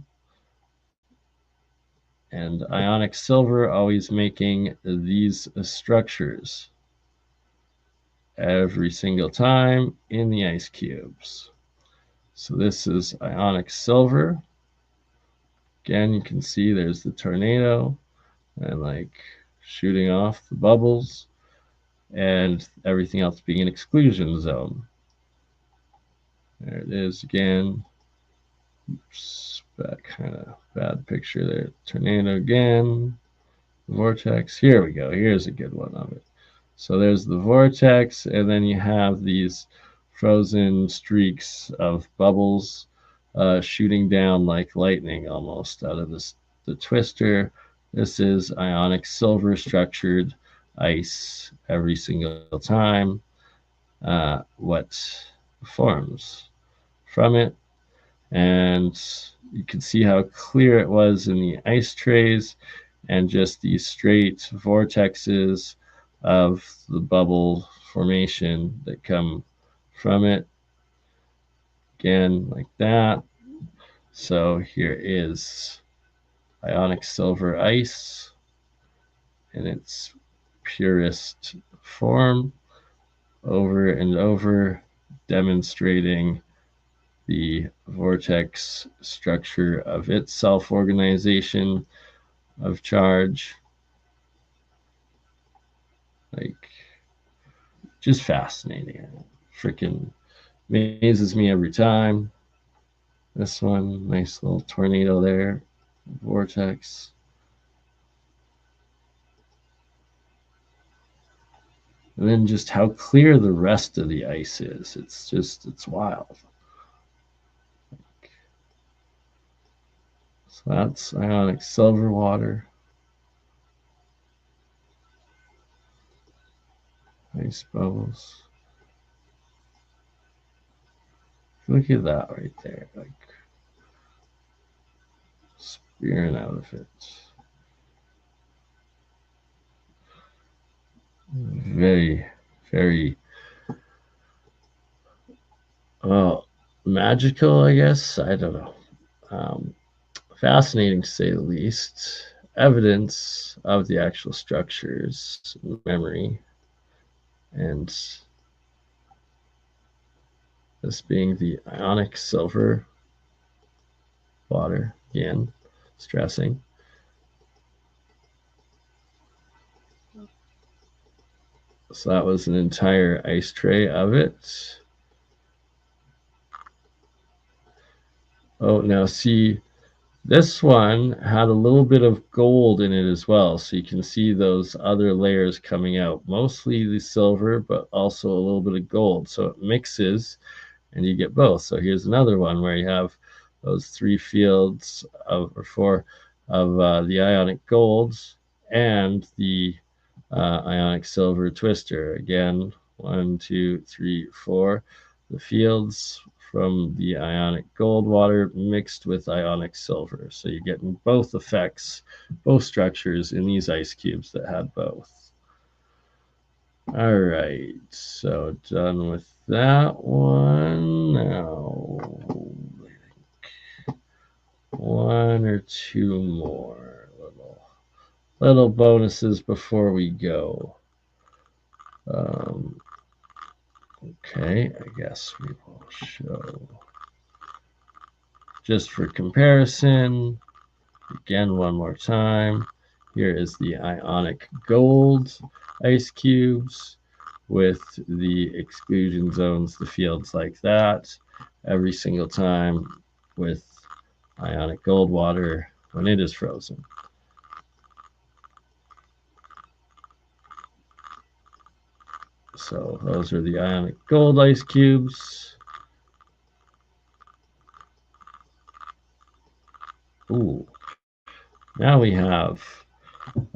And ionic silver always making these structures every single time in the ice cubes. So this is ionic silver. Again, you can see there's the tornado and like shooting off the bubbles, and everything else being an exclusion zone. There it is again. Oops, that kind of bad picture there. Tornado again. Vortex. Here we go. Here's a good one of it. So there's the vortex, and then you have these frozen streaks of bubbles shooting down like lightning almost out of the twister. This is ionic silver structured ice every single time. What forms from it, and you can see how clear it was in the ice trays, and just these straight vortexes of the bubble formation that come from it, again like that. So here is ionic silver ice in its purest form, over and over, demonstrating the vortex structure of its self-organization of charge. Like, just fascinating. Freaking amazes me every time. This one, nice little tornado there, vortex. And then just how clear the rest of the ice is. It's wild. So that's ionic silver water. Ice bubbles. Look at that right there, like spearing out of it. Very, very magical, I guess. I don't know. Fascinating to say the least. Evidence of the actual structure's memory, and this being the ionic silver water, again, stressing. So that was an entire ice tray of it. Oh, now see, this one had a little bit of gold in it as well. So you can see those other layers coming out, mostly the silver, but also a little bit of gold. So it mixes and you get both. So here's another one where you have those three fields of, or four of the ionic golds and the ionic silver twister. Again, 1, 2, 3, 4. The fields from the ionic gold water mixed with ionic silver. So you're getting both effects, both structures in these ice cubes that had both. All right, so done with that one. Now, I think one or two more little bonuses before we go. Okay, I guess we will show, just for comparison, again one more time. Here is the ionic gold ice cubes with the exclusion zones, the fields like that, every single time with ionic gold water when it is frozen. So those are the ionic gold ice cubes. Ooh, Now we have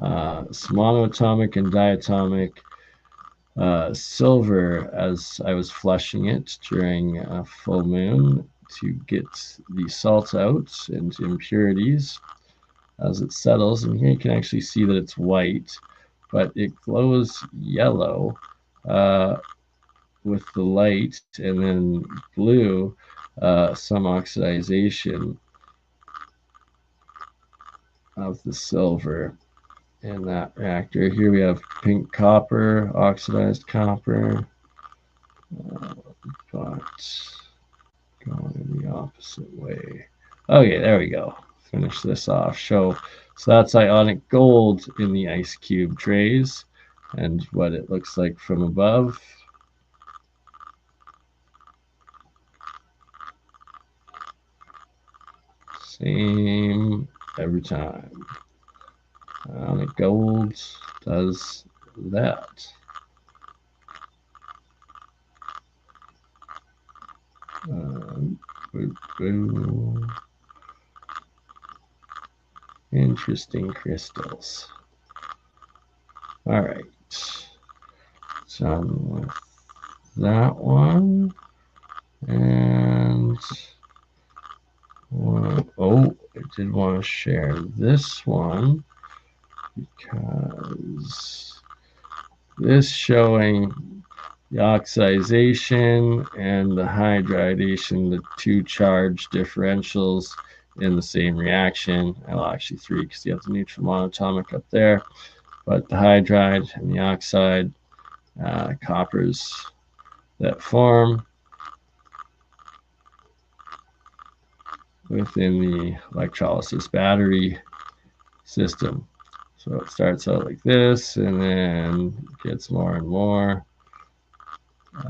monoatomic and diatomic silver as I was flushing it during a full moon to get the salt out and impurities as it settles. And here you can actually see that it's white, but it glows yellow with the light, and then blue, some oxidization of the silver in that reactor. Here we have pink copper, oxidized copper, but going in the opposite way. Okay, there we go. Finish this off. So that's ionic gold in the ice cube trays and what it looks like from above. Same every time. Ionic gold does that. Interesting crystals. All right. Done with that one. And oh, I did want to share this one because this showing the oxidization and the hydridation, the two charge differentials in the same reaction. Well, actually three, because you have the neutral monatomic up there. But the hydride and the oxide coppers that form within the electrolysis battery system. So it starts out like this and then gets more and more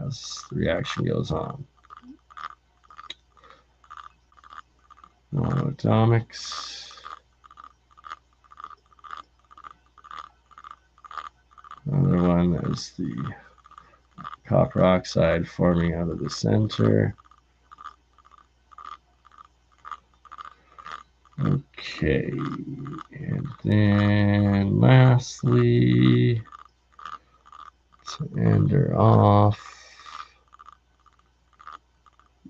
as the reaction goes on. Monoatomics. Another one is the copper oxide forming out of the center. Okay, and then lastly, to end her off,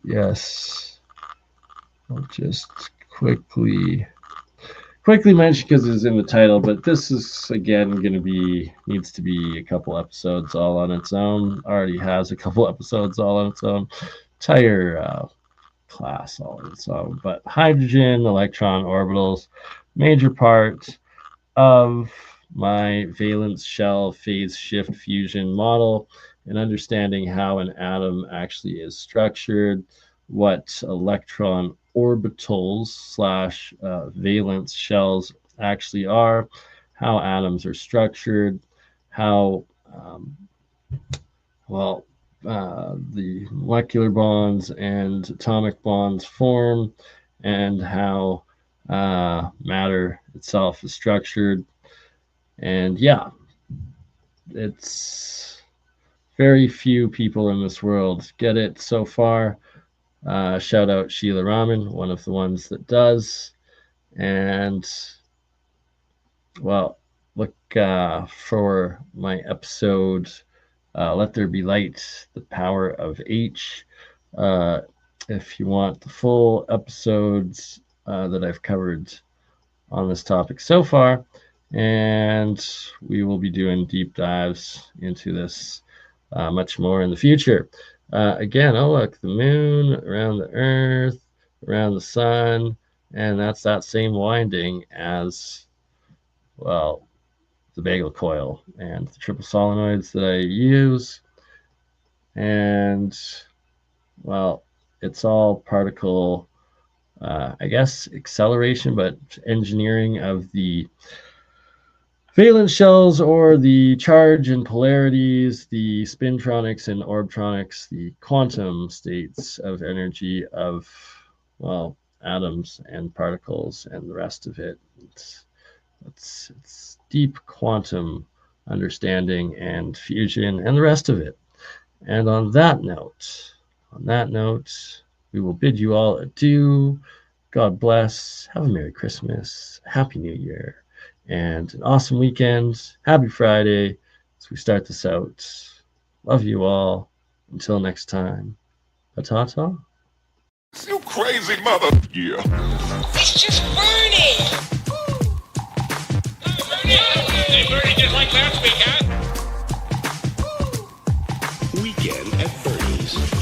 yes, I'll just quickly mention because it's in the title, but this is again going to be, needs to be a couple episodes all on its own. Already has a couple episodes all on its own. Entire class all on its own. But hydrogen electron orbitals, major part of my valence shell phase shift fusion model, and understanding how an atom actually is structured, what electron orbitals slash valence shells actually are, how atoms are structured, how the molecular bonds and atomic bonds form, and how matter itself is structured. And yeah, it's very few people in this world get it so far. Shout out Sheila Raman, one of the ones that does. And well, look for my episode, Let There Be Light, the Power of H. If you want the full episodes that I've covered on this topic so far, and we will be doing deep dives into this much more in the future. Again, oh look, the moon around the earth, around the sun, and that's that same winding as, well, the bagel coil and the triple solenoids that I use. And well, it's all particle, I guess, acceleration, but engineering of the valence shells, or the charge and polarities, the spintronics and orbtronics, the quantum states of energy of, well, atoms and particles and the rest of it. It's deep quantum understanding and fusion and the rest of it. And on that note, we will bid you all adieu God bless. Have a Merry Christmas. Happy New Year. And an awesome weekend. Happy Friday as we start this out. Love you all. Until next time. Ta-ta. You crazy mother. Yeah. It's just burning. Hey, Bernie, just like last week, huh? Weekend at Bernie's.